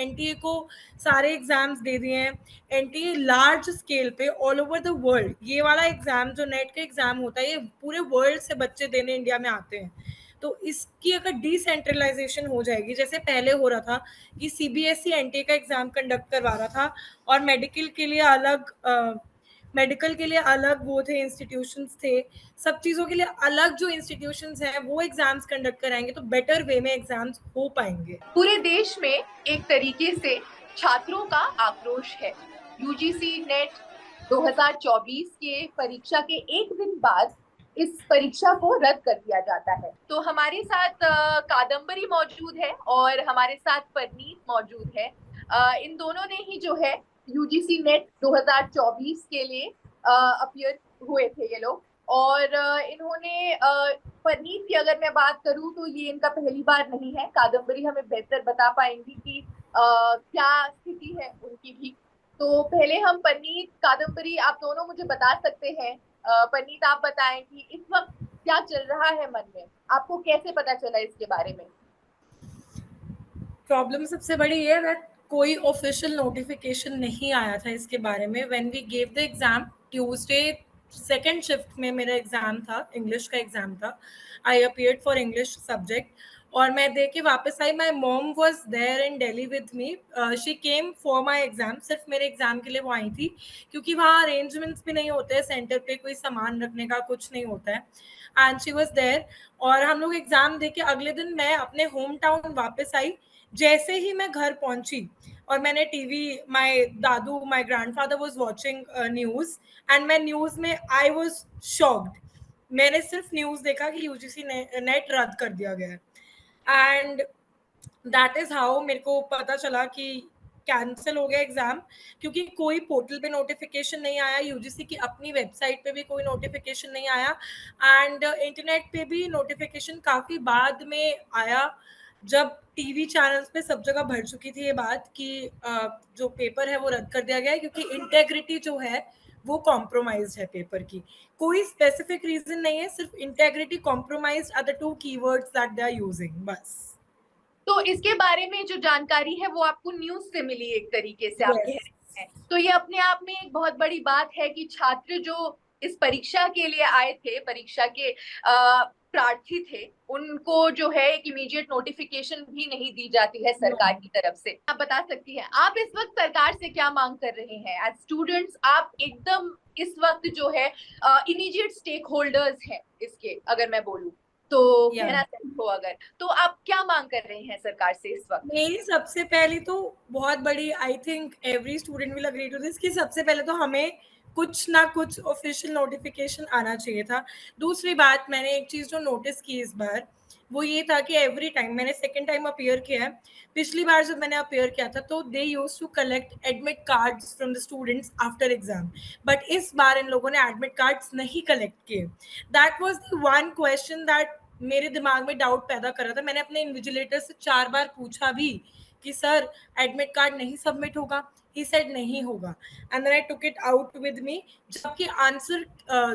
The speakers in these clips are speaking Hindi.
एनटीए को सारे एग्जाम्स दे दिए हैं। एनटीए लार्ज स्केल पे ऑल ओवर द वर्ल्ड, ये वाला एग्जाम जो नेट का एग्जाम होता है, ये पूरे वर्ल्ड से बच्चे देने इंडिया में आते हैं। तो इसकी अगर डिसेंट्रलाइजेशन हो जाएगी, जैसे पहले हो रहा था कि सीबीएसई एनटीए का एग्जाम कंडक्ट करवा रहा था और मेडिकल के लिए अलग वो थे, इंस्टीट्यूशंस थे, सब चीज़ों के लिए अलग जो इंस्टीट्यूशंस हैं वो एग्जाम्स कंडक्ट कराएंगे, तो बेटर वे में एग्जाम्स हो पाएंगे। पूरे देश में एक तरीके से छात्रों का आक्रोश है। यूजीसी नेट 2024 के परीक्षा के एक दिन बाद इस परीक्षा को रद्द कर दिया जाता है। तो हमारे साथ कादम्बरी मौजूद है और हमारे साथ परनीत मौजूद है। इन दोनों ने ही जो है यूजीसी नेट 2024 के लिए अपीयर हुए थे ये लोग, और इन्होंने परनीत की अगर मैं बात करूं तो ये इनका पहली बार नहीं है। कादम्बरी हमें बेहतर बता पाएंगी कि क्या स्थिति है उनकी भी। तो पहले हम परनीत, कादम्बरी, आप दोनों मुझे बता सकते हैं। परनीत, आप बताएं कि इस वक्त क्या चल रहा है मन में, आपको कैसे पता चला इसके बारे में? प्रॉब्लम सबसे बड़ी ये है, कोई ऑफिशियल नोटिफिकेशन नहीं आया था इसके बारे में। When we gave the exam Tuesday, second shift में मेरा एग्जाम था, इंग्लिश का एग्जाम था। I appeared for English subject और मैं दे के वापस आई। My mom was there in Delhi with me, she came for my exam, सिर्फ मेरे एग्जाम के लिए वो आई थी, क्योंकि वहाँ अरेंजमेंट्स भी नहीं होते हैं सेंटर पे, कोई सामान रखने का कुछ नहीं होता है। एंड शी वॉज देयर और हम लोग एग्जाम दे के अगले दिन मैं अपने होम टाउन वापस आई। जैसे ही मैं घर पहुंची और मैंने TV, my grandfather was watching news and मैं न्यूज में आई वाज शॉक्ड। मैंने सिर्फ न्यूज देखा कि यूजीसी नेट रद्द कर दिया गया है एंड दैट इज हाउ मेरे को पता चला कि कैंसिल हो गया एग्जाम, क्योंकि कोई पोर्टल पे नोटिफिकेशन नहीं आया, यूजीसी की अपनी वेबसाइट पे भी कोई नोटिफिकेशन नहीं आया एंड इंटरनेट पे भी नोटिफिकेशन काफी बाद में आया, जब टीवी चैनल्स पे सब जगह भर चुकी थी ये बात कि जो पेपर है वो रद्द कर दिया गया है, क्योंकि इंटेग्रिटी जो है वो कॉम्प्रोमाइज है पेपर की। कोई स्पेसिफिक रीजन नहीं है, सिर्फ integrity compromise are the two keywords that they are using, बस। तो इसके बारे में जो जानकारी है वो आपको न्यूज से मिली एक तरीके से, आप कह Yes. रहे हैं। तो ये अपने आप में एक बहुत बड़ी बात है कि छात्र जो इस परीक्षा के लिए आए थे, परीक्षा के प्रार्थी थे, उनको जो है एक इमीडिएट नोटिफिकेशन भी नहीं दी जाती है सरकार की तरफ से। आप बता सकती हैं आप इस वक्त सरकार से क्या मांग कर रहे हैं? एज स्टूडेंट्स आप एकदम इस वक्त जो है इमीडिएट स्टेक होल्डर्स हैं इसके, अगर मैं बोलूं तो कहना सही हो अगर, तो आप क्या मांग कर रहे हैं सरकार से इस वक्त? मेरी सबसे पहली तो बहुत बड़ी, I think every student will agree to this, कि सबसे पहले तो हमें कुछ ना कुछ ऑफिशियल नोटिफिकेशन आना चाहिए था। दूसरी बात, मैंने एक चीज जो नोटिस की इस बार, वो ये था कि एवरी टाइम, मैंने सेकेंड टाइम अपियर किया है, पिछली बार जब मैंने अपियर किया था तो they use to collect admit cards from the students after exam, but इस बार इन लोगों ने एडमिट कार्ड्स नहीं कलेक्ट किए। That was the one question that मेरे दिमाग में डाउट पैदा कर रहा था। मैंने अपने इन्विजिलेटर से 4 बार पूछा भी कि सर एडमिट कार्ड नहीं सबमिट होगा, ही सेड नहीं होगा, and then I took it out with me, जबकि आंसर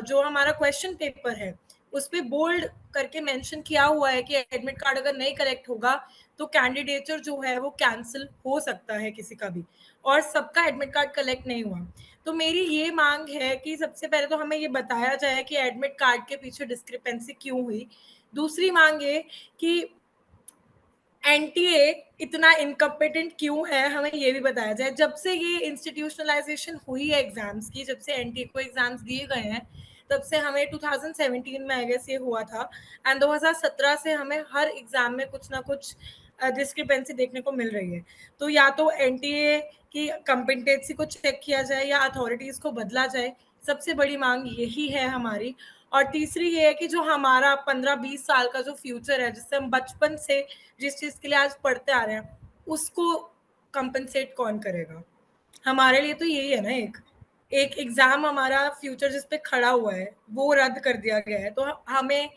जो हमारा क्वेश्चन पेपर है उस पे बोल्ड करके मेंशन किया हुआ है कि एडमिट कार्ड अगर नहीं कलेक्ट होगा तो कैंडिडेचर जो है वो कैंसिल हो सकता है किसी का भी, और सबका एडमिट कार्ड कलेक्ट नहीं हुआ। तो मेरी ये मांग है कि सबसे पहले तो हमें ये बताया जाए कि एडमिट कार्ड के पीछे डिस्क्रिपेंसी क्यों हुई। दूसरी मांग ये कि एनटीए इतना इनकम्पिटेंट क्यों है, हमें ये भी बताया जाए। जब से ये इंस्टीट्यूशनलाइजेशन हुई है एग्जाम्स की, जब से एनटीए को एग्जाम्स दिए गए हैं, तब से हमें 2017 में आई गेस ये हुआ था, एंड 2017 से हमें हर एग्जाम में कुछ ना कुछ डिस्क्रिपेंसी देखने को मिल रही है। तो या तो एनटीए की कम्पिटेंसी को चेक किया जाए या अथॉरिटीज को बदला जाए, सबसे बड़ी मांग यही है हमारी। और तीसरी ये है कि जो हमारा 15-20 साल का जो फ्यूचर है, जिससे हम बचपन से जिस चीज के लिए आज पढ़ते आ रहे हैं, उसको कंपनसेट कौन करेगा? हमारे लिए तो यही है ना, एक एक एग्जाम हमारा फ्यूचर जिस पे खड़ा हुआ है वो रद्द कर दिया गया है, तो हमें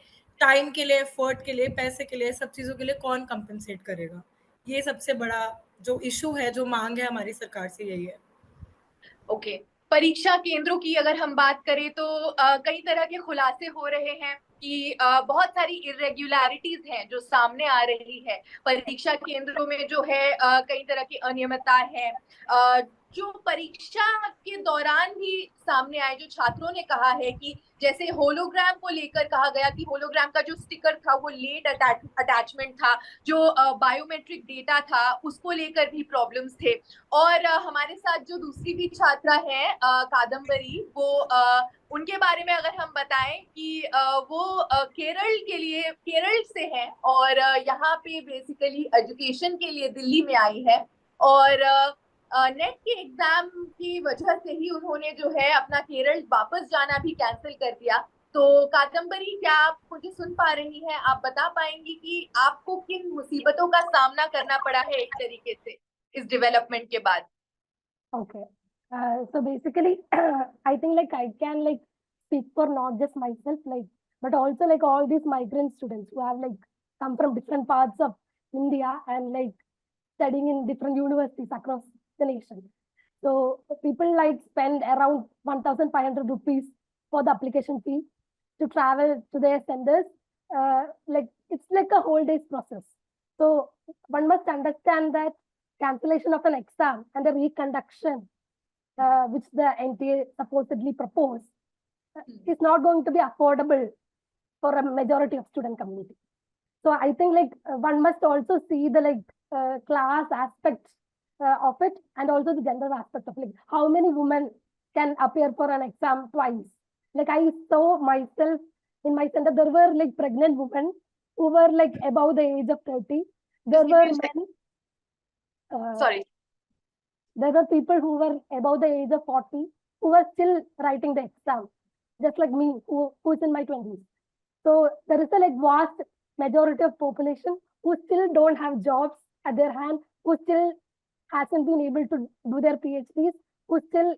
टाइम के लिए, एफर्ट के लिए, पैसे के लिए, सब चीजों के लिए कौन कंपनसेट करेगा? ये सबसे बड़ा जो इशू है, जो मांग है हमारी सरकार से, यही है। ओके, परीक्षा केंद्रों की अगर हम बात करें तो कई तरह के खुलासे हो रहे हैं। कि बहुत सारी इरेग्युलरिटीज हैं जो सामने आ रही है। परीक्षा केंद्रों में जो है कई तरह की अनियमितता है, जो परीक्षा के दौरान भी सामने आए, जो छात्रों ने कहा है कि जैसे होलोग्राम को लेकर कहा गया कि होलोग्राम का जो स्टिकर था वो लेट अटैचमेंट था, जो बायोमेट्रिक डेटा था उसको लेकर भी प्रॉब्लम्स थे। और हमारे साथ जो दूसरी भी छात्रा है कादम्बरी, वो उनके बारे में अगर हम बताएं कि वो केरल के लिए, केरल से है और यहाँ पे बेसिकली एजुकेशन के लिए दिल्ली में आई है। और नेट के एग्जाम की वजह से ही उन्होंने जो है अपना केरल वापस जाना भी कैंसिल कर दिया। तो कादम्बरी, क्या आप मुझे सुन पा रही हैं? आप बता पाएंगी कि आपको किन मुसीबतों का सामना करना पड़ा है एक तरीके से इस डेवलपमेंट के बाद? Okay. So basically, I think like I can like speak for not just myself, like, but also like all these migrant students who have like come from different parts of India and like studying in different universities across the nation. So people like spend around 1,500 rupees for the application fee to travel to their centers. Like it's like a whole day's process. So one must understand that cancellation of an exam and the reconduction, which the NTA supposedly proposed, is not going to be affordable for a majority of student community. So I think like one must also see the like class aspect of it, and also the gender aspect of like how many women can appear for an exam twice. Like I saw myself in my center, there were like pregnant women who were like above the age of 30. There were men. Sorry. There were people who were above the age of 40 who were still writing the exam, just like me, who's in my 20s. So there is a like vast majority of population who still don't have jobs at their hand, who still hasn't been able to do their PhDs, who still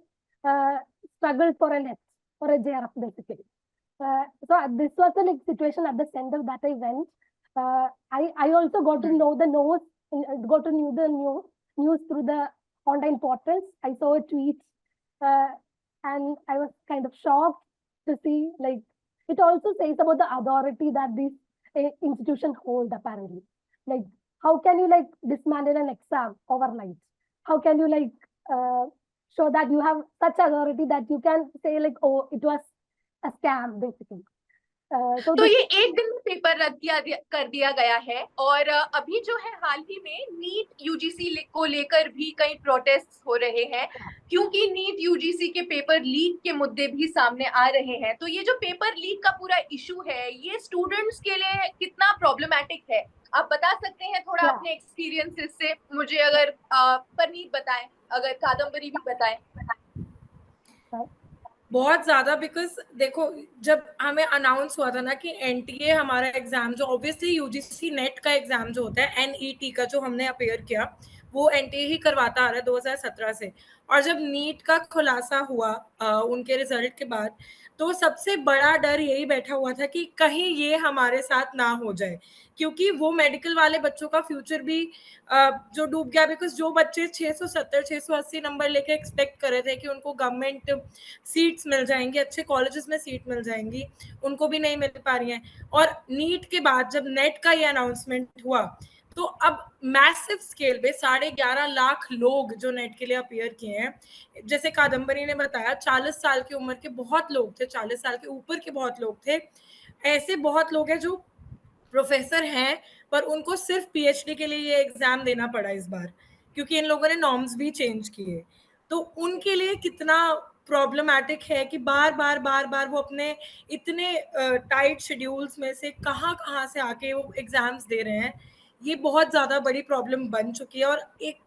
struggle for a net, for a JRF basically. So this was the like situation at the center that I went. I also got to know the news, got to know the news through the online portals. I saw a tweet, and I was kind of shocked to see like it also says about the authority that these institutions hold apparently. Like how can you like dismantle an exam overnight? How can you like show that you have such authority that you can say like, oh, it was a scam basically? तो ये एक दिन में पेपर रद्द कर दिया गया है। और अभी जो है हाल ही में नीट यूजीसी को लेकर भी कई प्रोटेस्ट हो रहे हैं, क्योंकि नीट यूजीसी के पेपर लीक के मुद्दे भी सामने आ रहे हैं। तो ये जो पेपर लीक का पूरा इशू है, ये स्टूडेंट्स के लिए कितना प्रॉब्लमैटिक है, आप बता सकते हैं थोड़ा अपने एक्सपीरियंसेस से मुझे? अगर परनीत बताएं, अगर कादम्बरी भी बताएं। बहुत ज़्यादा, बिकॉज देखो जब हमें अनाउंस हुआ था ना कि एनटीए हमारा एग्जाम, जो ऑब्वियसली यूजीसी नेट का एग्जाम जो होता है, एनईटी का जो हमने अपेयर किया, वो एनटीए ही करवाता आ रहा है 2017 से। और जब नीट का खुलासा हुआ उनके रिजल्ट के बाद, तो सबसे बड़ा डर यही बैठा हुआ था कि कहीं ये हमारे साथ ना हो जाए, क्योंकि वो मेडिकल वाले बच्चों का फ्यूचर भी जो डूब गया। बिकॉज जो बच्चे 670 680 नंबर लेके एक्सपेक्ट कर रहे थे कि उनको गवर्नमेंट सीट्स मिल जाएंगी, अच्छे कॉलेजेस में सीट मिल जाएंगी, उनको भी नहीं मिल पा रही हैं। और नीट के बाद जब नेट का ये अनाउंसमेंट हुआ, तो अब मैसिव स्केल पे 11.5 लाख लोग जो नेट के लिए अपीयर किए हैं, जैसे कादम्बरी ने बताया 40 साल की उम्र के बहुत लोग थे, 40 साल के ऊपर के बहुत लोग थे, ऐसे बहुत लोग हैं जो प्रोफेसर हैं पर उनको सिर्फ पीएचडी के लिए ये एग्जाम देना पड़ा इस बार, क्योंकि इन लोगों ने नॉर्म्स भी चेंज किए। तो उनके लिए कितना प्रॉब्लमैटिक है कि बार बार वो अपने इतने टाइट शेड्यूल्स में से कहाँ से आके वो एग्जाम्स दे रहे हैं। ये बहुत ज़्यादा बड़ी प्रॉब्लम बन चुकी है और एक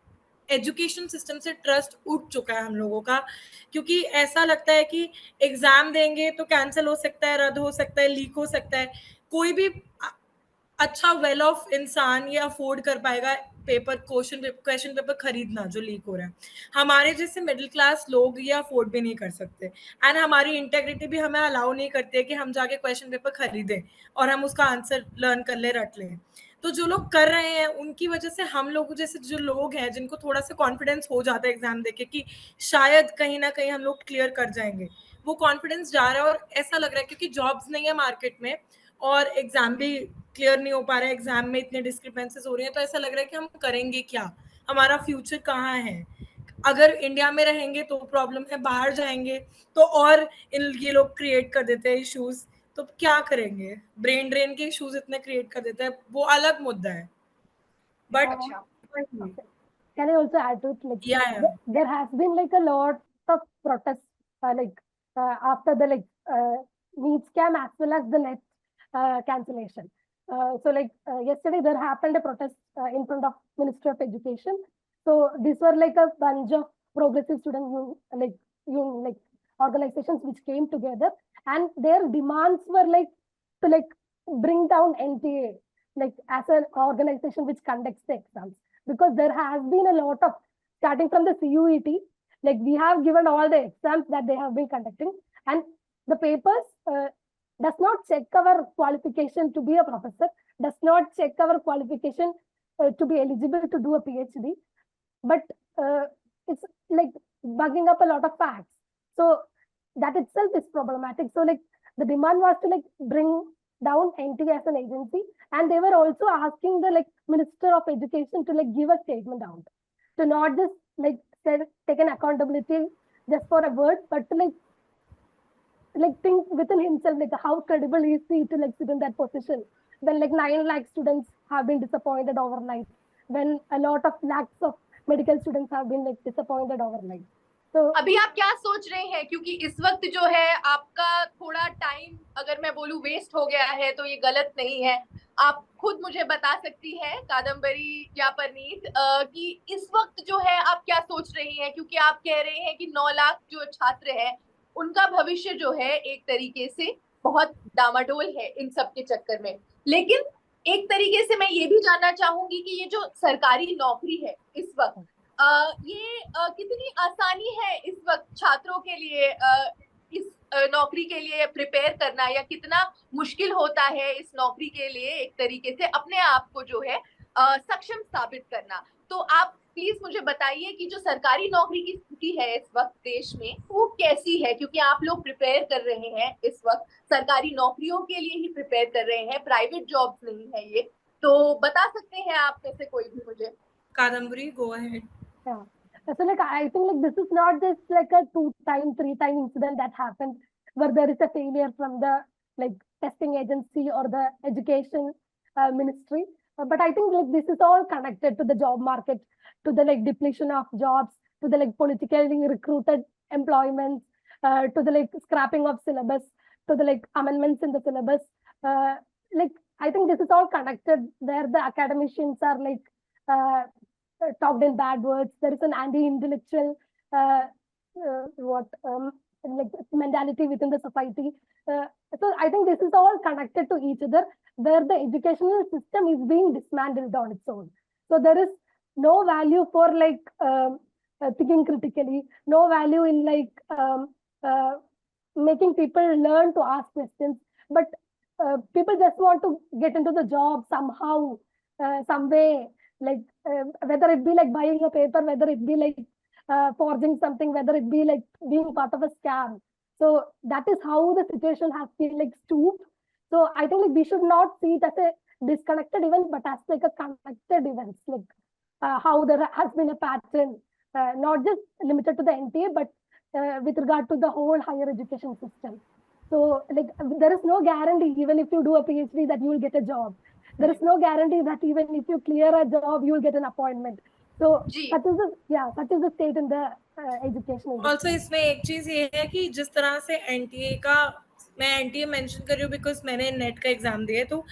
एजुकेशन सिस्टम से ट्रस्ट उठ चुका है हम लोगों का, क्योंकि ऐसा लगता है कि एग्जाम देंगे तो कैंसिल हो सकता है, रद्द हो सकता है, लीक हो सकता है। कोई भी अच्छा वेल ऑफ इंसान ये अफोर्ड कर पाएगा पेपर क्वेश्चन पेपर खरीदना जो लीक हो रहा है? हमारे जैसे मिडिल क्लास लोग ये अफोर्ड भी नहीं कर सकते, एंड हमारी इंटेग्रिटी भी हमें अलाउ नहीं करती है कि हम जाके क्वेश्चन पेपर खरीदें और हम उसका आंसर लर्न कर ले, रट लें। तो जो लोग कर रहे हैं उनकी वजह से हम लोग जैसे जो लोग हैं जिनको थोड़ा सा कॉन्फिडेंस हो जाता है एग्जाम देके कि शायद कहीं ना कहीं हम लोग क्लियर कर जाएंगे, वो कॉन्फिडेंस जा रहा है और ऐसा लग रहा है क्योंकि जॉब्स नहीं है मार्केट में, और एग्जाम भी क्लियर नहीं हो पा रहा है, एग्जाम में इतने डिस्क्रिपेंसीज हो रही हैं, तो ऐसा लग रहा है कि हम करेंगे क्या, हमारा फ्यूचर कहाँ है। अगर इंडिया में रहेंगे तो प्रॉब्लम है, बाहर जाएंगे तो और ये लोग क्रिएट कर देते हैं इश्यूज, तो क्या करेंगे, ब्रेन ड्रेन के इश्यूज इतने क्रिएट कर देते हैं, वो अलग मुद्दा है। बट अच्छा, Okay. Can I also add to it? Like, yeah. there has been like a lot of protests, after the NEET scam as well as the net cancellation. So yesterday there happened a protest in front of Ministry of Education. So these were like a bunch of progressive student organizations which came together, and their demands were to bring down NTA as an organization which conducts the exams, because there has been a lot of, starting from the CUET, we have given all the exams that they have been conducting, and the papers does not check our qualification to be a professor, does not check our qualification to be eligible to do a PhD, but it's bugging up a lot of facts. So that itself is problematic. So the demand was to bring down NTA as an agency, and they were also asking the Minister of Education to give a statement out, to not just take an accountability just for a word, but to think within himself how credible is he to sit in that position when 9 lakh students have been disappointed overnight, when a lot of lakhs of medical students have been disappointed overnight. तो अभी आप क्या सोच रहे हैं, क्योंकि इस वक्त जो है आपका थोड़ा टाइम, अगर मैं बोलूं वेस्ट हो गया है तो ये गलत नहीं है, आप खुद मुझे बता सकती हैं कादम्बरी या परनीत कि इस वक्त जो है आप क्या सोच रही हैं, क्योंकि आप कह रहे हैं कि 9 लाख जो छात्र हैं उनका भविष्य जो है एक तरीके से बहुत डामाडोल है इन सब के चक्कर में। लेकिन एक तरीके से मैं ये भी जानना चाहूंगी कि ये जो सरकारी नौकरी है इस वक्त, ये कितनी आसानी है इस वक्त छात्रों के लिए इस नौकरी के लिए प्रिपेयर करना, या कितना मुश्किल होता है इस नौकरी के लिए एक तरीके से अपने आप को जो है सक्षम साबित करना। तो आप प्लीज मुझे बताइए कि जो सरकारी नौकरी की स्थिति है इस वक्त देश में वो कैसी है, क्योंकि आप लोग प्रिपेयर कर रहे हैं इस वक्त, सरकारी नौकरियों के लिए ही प्रिपेयर कर रहे हैं, प्राइवेट जॉब्स नहीं है ये, तो बता सकते हैं आप में से कोई भी मुझे? Kadambari, go ahead. Yeah. So I think this is not just a 2-time, 3-time incident that happened where there is a failure from the testing agency or the education ministry. But I think this is all connected to the job market, to the depletion of jobs, to the politically recruited employments, to the scrapping of syllabus, to the amendments in the syllabus. I think this is all connected, where the academicians are talked in bad words. There is an anti-intellectual mentality within the society. So I think this is all connected to each other, where the educational system is being dismantled on its own. So there is no value for thinking critically, no value in making people learn to ask questions, but people just want to get into the job somehow, some way, whether it be buying a paper, whether it be forging something, whether it be being part of a scam. So that is how the situation has been stooped. So I think we should not see it as a disconnected event, but as a connected event, how there has been a pattern, not just limited to the NTA, but with regard to the whole higher education system. So there is no guarantee, even if you do a PhD, that you will get a job. There is no guarantee that even if you clear a job, you will get an appointment. So that is the state in the education. Also इसमें एक चीज ये है कि जिस तरह से NTA का, मैं NTA मेंशन कर रही हूँ बिकॉज मैंने नेट का एग्जाम दिया है, तो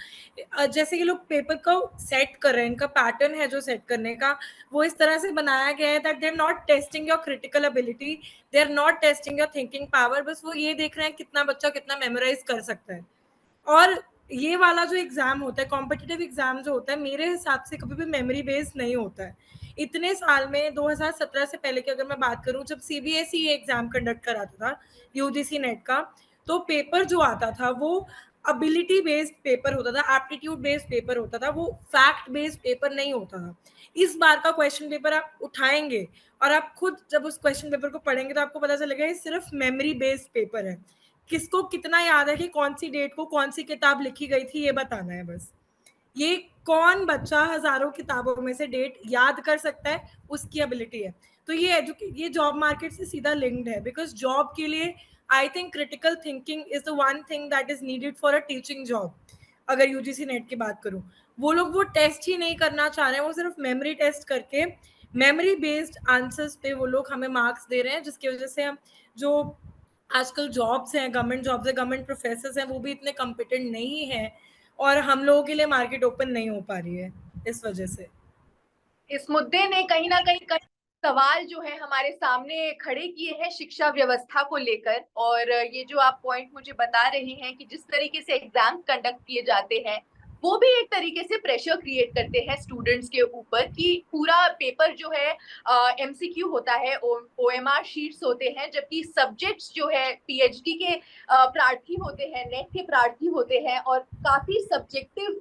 जैसे कि लोग पेपर को सेट कर रहे हैं, इनका पैटर्न है जो सेट करने का, वो इस तरह से बनाया गया है that they are not testing your critical ability, they are not testing your thinking power, बस वो ये देख रहे हैं कितना बच्चा कितना मेमोराइज कर सकता है। और ये वाला जो एग्जाम होता है, कॉम्पिटिटिव एग्जाम जो होता है, मेरे हिसाब से कभी भी मेमोरी बेस्ड नहीं होता है। इतने साल में 2017 से पहले की अगर मैं बात करूं, जब CBSE एग्जाम कंडक्ट कराता था UGC नेट का, तो पेपर जो आता था वो एबिलिटी बेस्ड पेपर होता था, एप्टीट्यूड बेस्ड पेपर होता था, वो फैक्ट बेस्ड पेपर नहीं होता था। इस बार का क्वेश्चन पेपर आप उठाएंगे और आप खुद जब उस क्वेश्चन पेपर को पढ़ेंगे तो आपको पता चलेगा ये सिर्फ मेमोरी बेस्ड पेपर है। किसको कितना याद है कि कौन सी डेट को कौन सी किताब लिखी गई थी, ये बताना है बस। ये कौन बच्चा हजारों किताबों में से डेट याद कर सकता है, उसकी एबिलिटी है। तो ये जॉब मार्केट से सीधा लिंक्ड है, बिकॉज जॉब के लिए I think critical thinking is the one thing that is needed for a teaching job. अगर यूजीसी नेट की बात करूं, वो लोग वो टेस्ट ही नहीं करना चाह रहे हैं, वो सिर्फ मेमोरी टेस्ट करके मेमोरी बेस्ड आंसर्स पे वो लोग हमें मार्क्स दे रहे हैं, जिसकी वजह से हम जो आजकल जॉब्स हैं, गवर्नमेंट जॉब्स है, गवर्नमेंट प्रोफेसर्स हैं, वो भी इतने कॉम्पिटेंट नहीं है, और हम लोगों के लिए मार्केट ओपन नहीं हो पा रही है इस वजह से। इस मुद्दे ने कहीं ना कहीं कई सवाल जो है हमारे सामने खड़े किए हैं शिक्षा व्यवस्था को लेकर। और ये जो आप पॉइंट मुझे बता रहे हैं कि जिस तरीके से एग्जाम कंडक्ट किए जाते हैं, वो भी एक तरीके से प्रेशर क्रिएट करते हैं स्टूडेंट्स के ऊपर कि पूरा पेपर जो है एमसीक्यू होता है, ओएमआर शीट्स होते हैं, जबकि सब्जेक्ट्स जो है पीएचडी के प्रार्थी होते हैं, नेट के प्रार्थी होते हैं, और काफी सब्जेक्टिव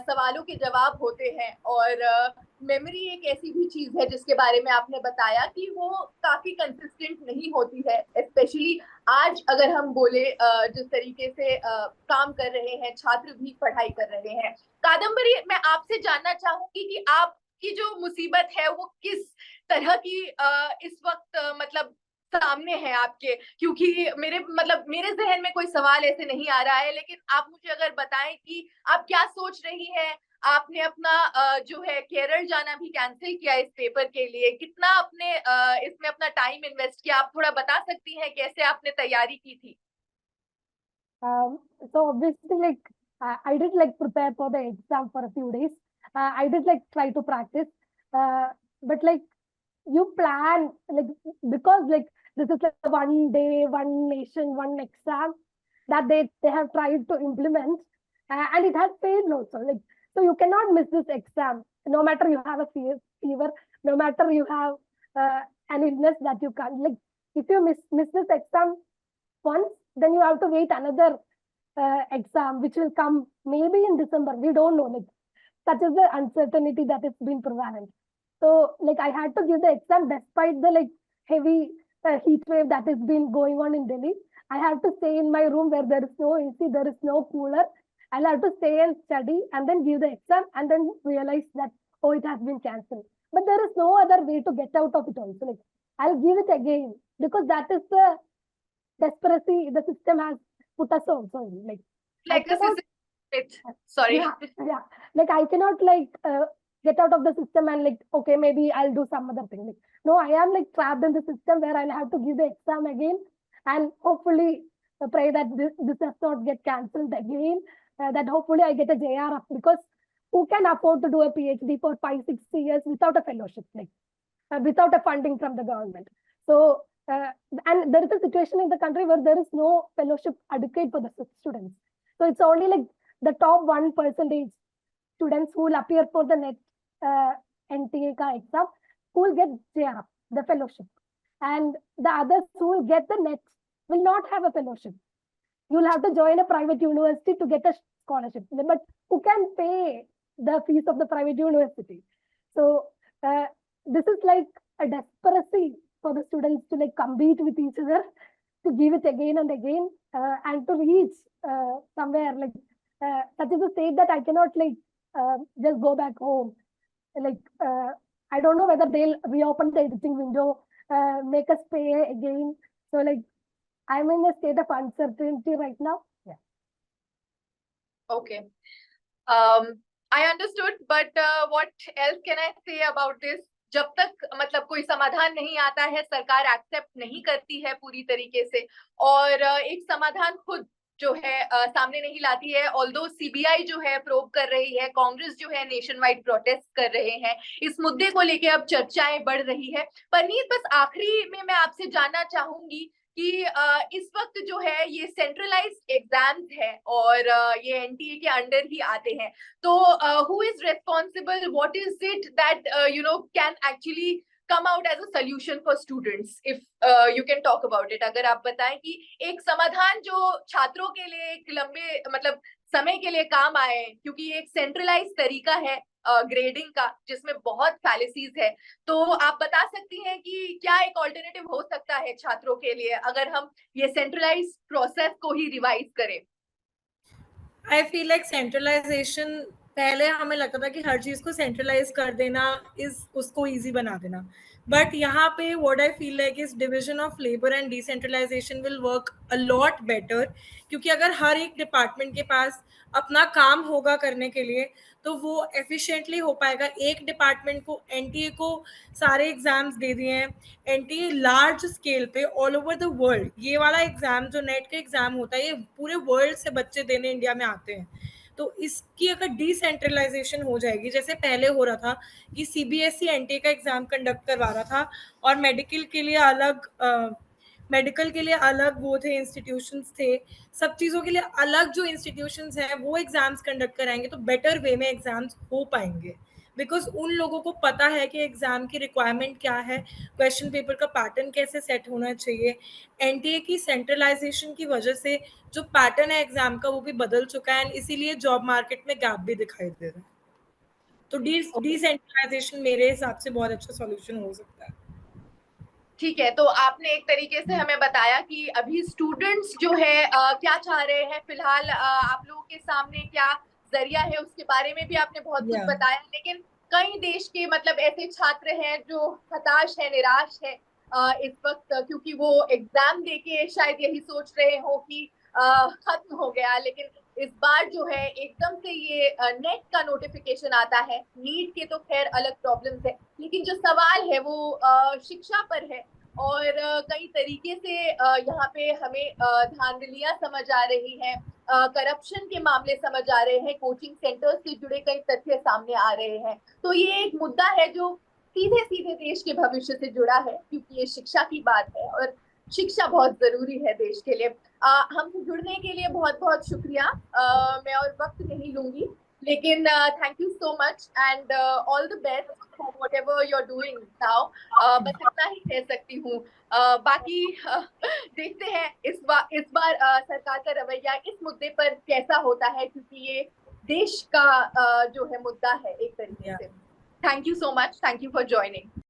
सवालों के जवाब होते हैं। और मेमोरी एक ऐसी भी चीज है जिसके बारे में आपने बताया कि वो काफी कंसिस्टेंट नहीं होती है, स्पेशली आज अगर हम बोले जिस तरीके से काम कर रहे हैं छात्र भी पढ़ाई कर रहे हैं। कादम्बरी, मैं आपसे जानना चाहूंगी कि आपकी जो मुसीबत है वो किस तरह की इस वक्त मतलब सामने है आपके, क्योंकि मेरे जहन में कोई सवाल ऐसे नहीं आ रहा है, लेकिन आप मुझे अगर बताएं कि आप क्या सोच रही हैं। आपने अपना जो है केरल जाना भी कैंसिल किया इस पेपर के लिए, कितना आपने इसमें अपना टाइम इन्वेस्ट किया, आप थोड़ा बता सकती हैं कैसे आपने तैयारी की थी? So obviously, like I did like prepare for the exam for a few days. I did like try to practice, but like you plan like because like this is like one day, one nation, one exam that they have tried to implement, and it has failed also. Like so, you cannot miss this exam, no matter you have a fever, no matter you have an illness that you can't. Like if you miss this exam once, then you have to wait another exam, which will come maybe in December. We don't know. Like such is the uncertainty that is being prevalent. So, like I had to give the exam despite the like heavy heat wave that has been going on in Delhi. I have to stay in my room where there is no AC, there is no cooler. I'll have to stay and study and then give the exam and then realize that, oh, it has been cancelled. But there is no other way to get out of it also. Like I'll give it again because that is the desperacy the system has put us also in. Like this is it. Sorry. Yeah. Like I cannot like get out of the system and like, okay, maybe I'll do some other thing. Like, no, I am like trapped in the system where I'll have to give the exam again and hopefully pray that this does not get cancelled again. That hopefully I get a JRF, because who can afford to do a PhD for 5-6 years without a fellowship, like without a funding from the government? So and there is a situation in the country where there is no fellowship adequate for the students. So it's only like the top 1% students who will appear for the NET NTA ka exam who will get JRF, the fellowship. And the others who will get the NET will not have a fellowship. You'll have to join a private university to get a scholarship. But who can pay the fees of the private university? So this is like a desperacy for the students to like compete with each other, to give it again and again, and to reach somewhere like such is a state that I cannot like just go back home. Like I don't know whether they'll reopen the editing window, make us pay again. So like I'm in a state of uncertainty right now. Yeah. Okay. I understood, but what else can I say about this? जब तक मतलब कोई समाधान नहीं आता है, सरकार एक्सेप्ट नहीं करती है पूरी तरीके से, और एक समाधान खुद जो है सामने नहीं लाती है। ऑल्दो सीबीआई जो है प्रोब कर रही है, कांग्रेस जो है नेशन वाइड प्रोटेस्ट कर रहे हैं, इस मुद्दे को लेके अब चर्चाएं बढ़ रही है। परनीत, बस आखिरी में मैं आपसे जानना चाहूंगी कि इस वक्त जो है ये सेंट्रलाइज्ड एग्जाम्स है और ये एनटीए के अंडर ही आते हैं, तो who is responsible, what is it that can actually come out as a solution for students, if you can talk about it? अगर आप बताएं कि एक समाधान जो छात्रों के लिए एक लंबे मतलब समय के लिए काम आए, क्योंकि ये एक सेंट्रलाइज तरीका है ग्रेडिंग का जिसमें बहुत फैलेसीज है। तो आप बता सकती हैं कि क्या एक ऑल्टरनेटिव हो सकता है छात्रों के लिए अगर हम ये सेंट्रलाइज प्रोसेस को ही रिवाइज करें? आई फील लाइक सेंट्रलाइजेशन, पहले हमें लगता था कि हर चीज को सेंट्रलाइज कर देना इज उसको इजी बना देना, बट यहाँ पे what I feel like is division of labour and decentralisation will work a lot better, क्योंकि अगर हर एक डिपार्टमेंट के पास अपना काम होगा करने के लिए तो वो एफिशिएंटली हो पाएगा। एक डिपार्टमेंट को एनटीए को सारे एग्जाम्स दे दिए हैं, एनटीए लार्ज स्केल पे ऑल ओवर द वर्ल्ड, ये वाला एग्जाम जो नेट का एग्जाम होता है ये पूरे वर्ल्ड से बच्चे देने इंडिया में आते हैं। तो इसकी अगर डिसेंट्रलाइजेशन हो जाएगी, जैसे पहले हो रहा था कि सीबीएसई एनटीए का एग्जाम कंडक्ट करवा रहा था और मेडिकल के लिए अलग वो थे, इंस्टीट्यूशंस थे, सब चीज़ों के लिए अलग जो इंस्टीट्यूशंस हैं वो एग्जाम्स कंडक्ट कराएंगे तो बेटर वे में एग्जाम्स हो पाएंगे, बिकॉज उन लोगों को पता है कि एग्जाम की रिक्वायरमेंट क्या है, क्वेश्चन पेपर का पैटर्न कैसे सेट होना चाहिए। एनटीए की सेंट्रलाइजेशन की वजह से जो पैटर्न है एग्जाम का वो भी बदल चुका है, इसीलिए जॉब मार्केट में गैप भी दिखाई दे रहा है। तो डिसेंट्रलाइजेशन मेरे हिसाब से बहुत अच्छा सॉल्यूशन हो सकता है। ठीक है, तो आपने एक तरीके से हमें बताया कि अभी स्टूडेंट्स जो है क्या चाह रहे हैं, फिलहाल आप लोगों के सामने क्या जरिया है उसके बारे में भी आपने बहुत कुछ बताया, लेकिन कई देश के मतलब ऐसे छात्र हैं जो हताश है, निराश है इस वक्त, क्योंकि वो एग्जाम देके शायद यही सोच रहे हो कि खत्म हो गया, लेकिन इस बार जो है एकदम से ये नेट का नोटिफिकेशन आता है। नीट के तो खैर अलग प्रॉब्लम्स है, लेकिन जो सवाल है वो शिक्षा पर है और कई तरीके से यहाँ पे हमें धांधलियां समझ आ रही हैं, करप्शन के मामले समझ आ रहे हैं, कोचिंग सेंटर्स से जुड़े कई तथ्य सामने आ रहे हैं। तो ये एक मुद्दा है जो सीधे सीधे देश के भविष्य से जुड़ा है, क्योंकि ये शिक्षा की बात है और शिक्षा बहुत जरूरी है देश के लिए। हमसे जुड़ने के लिए बहुत बहुत शुक्रिया। मैं और वक्त नहीं लूंगी, लेकिन thank you so much and all the best for whatever you are doing now. बस इतना ही कह सकती हूँ। बाकी देखते हैं इस बार सरकार का रवैया इस मुद्दे पर कैसा होता है, क्योंकि ये देश का जो है मुद्दा है एक तरीके से। Thank you so much, thank you for joining.